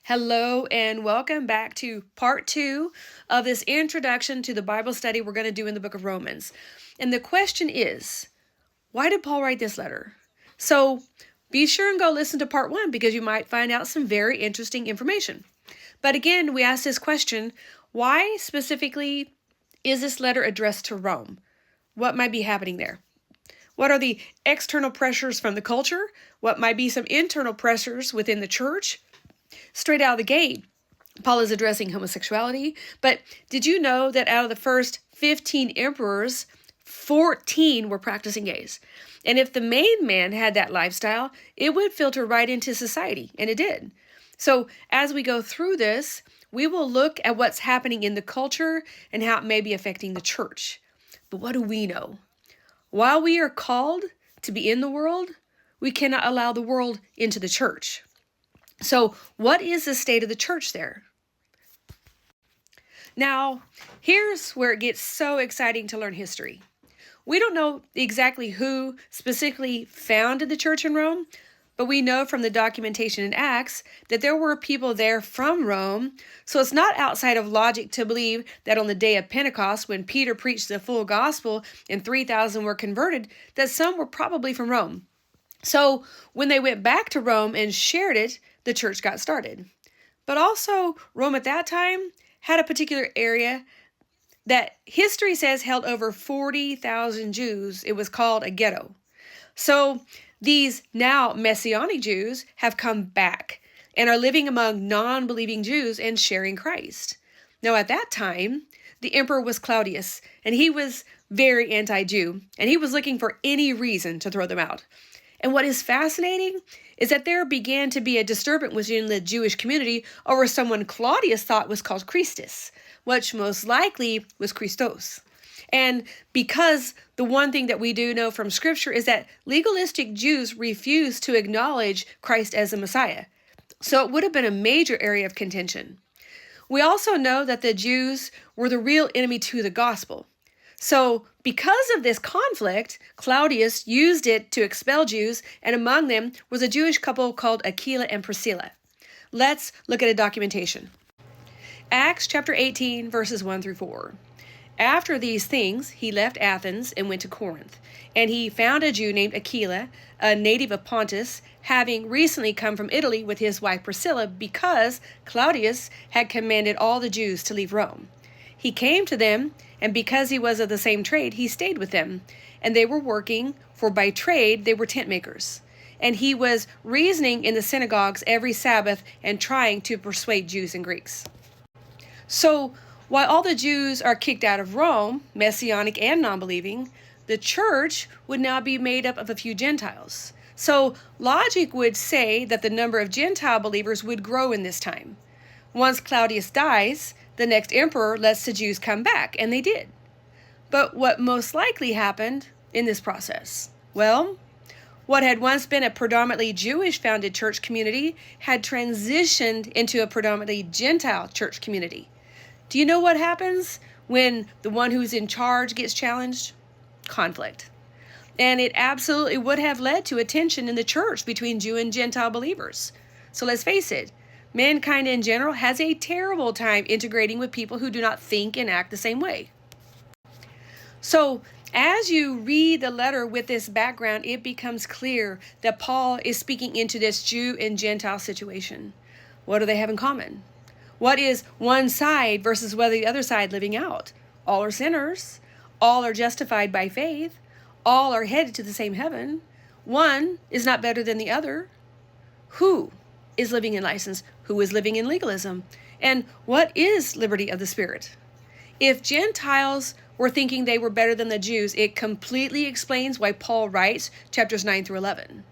Hello and welcome back to part 2 of this introduction to the Bible study we're going to do in the book of Romans. And the question is, why did Paul write this letter? So be sure and go listen to part 1 because you might find out some very interesting information. But again, we asked this question, why specifically is this letter addressed to Rome? What might be happening there? What are the external pressures from the culture? What might be some internal pressures within the church? Straight out of the gate, Paul is addressing homosexuality. But did you know that out of the first 15 emperors, 14 were practicing gays? And if the main man had that lifestyle, it would filter right into society, and it did. So as we go through this, we will look at what's happening in the culture and how it may be affecting the church. But what do we know? While we are called to be in the world, we cannot allow the world into the church. So what is the state of the church there? Now, here's where it gets so exciting to learn history. We don't know exactly who specifically founded the church in Rome, but we know from the documentation in Acts that there were people there from Rome, so it's not outside of logic to believe that on the day of Pentecost, when Peter preached the full gospel and 3,000 were converted, that some were probably from Rome. So when they went back to Rome and shared it, the church got started. But also, Rome at that time had a particular area that history says held over 40,000 Jews. It was called a ghetto. So these now Messianic Jews have come back and are living among non-believing Jews and sharing Christ. Now at that time, the emperor was Claudius, and he was very anti-Jew, and he was looking for any reason to throw them out. And what is fascinating is that there began to be a disturbance within the Jewish community over someone Claudius thought was called Christus, which most likely was Christos. And because the one thing that we do know from Scripture is that legalistic Jews refused to acknowledge Christ as the Messiah. So it would have been a major area of contention. We also know that the Jews were the real enemy to the gospel. So because of this conflict, Claudius used it to expel Jews, and among them was a Jewish couple called Aquila and Priscilla. Let's look at a documentation. Acts chapter 18, verses 1 through 4. After these things, he left Athens and went to Corinth, and he found a Jew named Aquila, a native of Pontus, having recently come from Italy with his wife Priscilla, because Claudius had commanded all the Jews to leave Rome. He came to them, and because he was of the same trade, he stayed with them. And they were working, for by trade they were tent makers. And he was reasoning in the synagogues every Sabbath and trying to persuade Jews and Greeks. So, while all the Jews are kicked out of Rome, Messianic and non-believing, the church would now be made up of a few Gentiles. So, logic would say that the number of Gentile believers would grow in this time. Once Claudius dies, the next emperor lets the Jews come back, and they did. But what most likely happened in this process? Well, what had once been a predominantly Jewish-founded church community had transitioned into a predominantly Gentile church community. Do you know what happens when the one who's in charge gets challenged? Conflict. And it absolutely would have led to a tension in the church between Jew and Gentile believers. So let's face it, mankind in general has a terrible time integrating with people who do not think and act the same way. So, as you read the letter with this background, it becomes clear that Paul is speaking into this Jew and Gentile situation. What do they have in common? What is one side versus what the other side living out? All are sinners. All are justified by faith. All are headed to the same heaven. One is not better than the other. Who is living in license? Who is living in legalism? And what is liberty of the Spirit? If Gentiles were thinking they were better than the Jews, it completely explains why Paul writes chapters 9 through 11.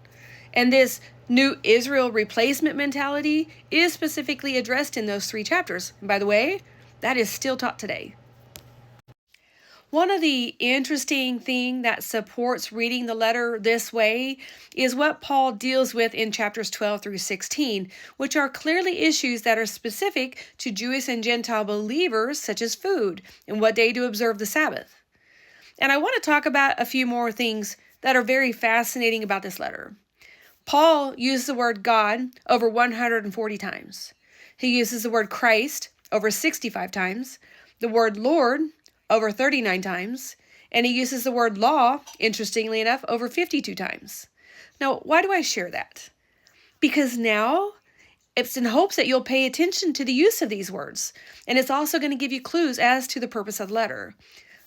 And this new Israel replacement mentality is specifically addressed in those 3 chapters. And by the way, that is still taught today. One of the interesting things that supports reading the letter this way is what Paul deals with in chapters 12 through 16, which are clearly issues that are specific to Jewish and Gentile believers, such as food and what day to observe the Sabbath. And I want to talk about a few more things that are very fascinating about this letter. Paul used the word God over 140 times. He uses the word Christ over 65 times, the word Lord over 39 times, and he uses the word law, interestingly enough, over 52 times. Now, why do I share that? Because now it's in hopes that you'll pay attention to the use of these words, and it's also going to give you clues as to the purpose of the letter.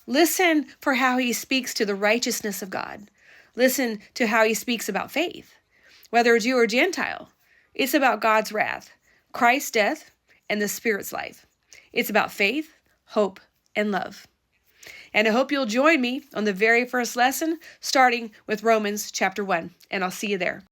Listen for how he speaks to the righteousness of God. Listen to how he speaks about faith. Whether Jew or Gentile, it's about God's wrath, Christ's death, and the Spirit's life. It's about faith, hope, and love. And I hope you'll join me on the very first lesson, starting with Romans chapter 1, and I'll see you there.